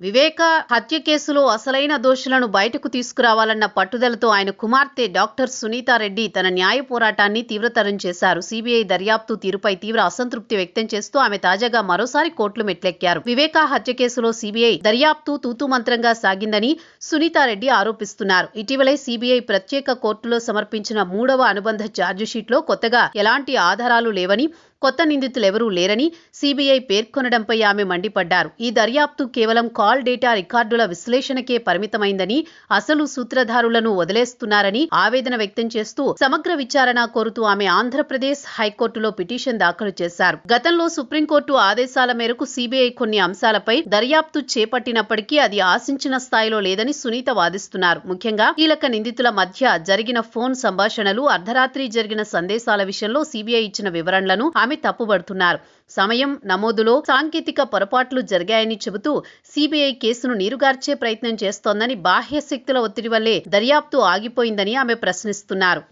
వివేక హత్య కేసులో అసలైన దోషులను బయటకు తీసుకురావాలన్న పట్టుదలతో ఆయన కుమార్తె డాక్టర్ సునీతారెడ్డి తన న్యాయ పోరాటాన్ని తీవ్రతరం చేశారు. సిబిఐ దర్యాప్తు తీరుపై తీవ్ర అసంతృప్తి వ్యక్తం చేస్తూ ఆమె తాజాగా మరోసారి కోర్టులు మెట్లెక్కారు. వివేక హత్య కేసులో సిబిఐ దర్యాప్తు తూతుమంత్రంగా సాగిందని సునీతారెడ్డి ఆరోపిస్తున్నారు. ఇటీవలే సిబిఐ ప్రత్యేక కోర్టులో సమర్పించిన 3వ అనుబంధ ఛార్జిషీట్లో కొత్తగా ఎలాంటి ఆధారాలు లేవని, కొత్త నిందితులెవరూ లేరని సిబిఐ పేర్కొనడంపై ఆమె మండిపడ్డారు. ఈ దర్యాప్తు కేవలం కాల్ డేటా రికార్డుల విశ్లేషణకే పరిమితమైందని, అసలు సూత్రధారులను వదిలేస్తున్నారని ఆవేదన వ్యక్తం చేస్తూ సమగ్ర విచారణ కోరుతూ ఆమె ఆంధ్రప్రదేశ్ హైకోర్టులో పిటిషన్ దాఖలు చేశారు. గతంలో సుప్రీంకోర్టు ఆదేశాల మేరకు సిబిఐ కొన్ని అంశాలపై దర్యాప్తు చేపట్టినప్పటికీ అది ఆశించిన స్థాయిలో లేదని సునీత వాదిస్తున్నారు. ముఖ్యంగా కీలక నిందితుల మధ్య జరిగిన ఫోన్ సంభాషణలు, అర్ధరాత్రి జరిగిన సందేశాల విషయంలో సిబిఐ ఇచ్చిన వివరణలను ఆమె తప్పుబడుతున్నారు. సమయం నమోదులో సాంకేతిక పొరపాట్లు జరిగాయని చెబుతూ సిబిఐ కేసును నీరుగార్చే ప్రయత్నం చేస్తోందని, బాహ్య శక్తుల ఒత్తిడి వల్లే దర్యాప్తు ఆగిపోయిందని ఆమె ప్రశ్నిస్తున్నారు.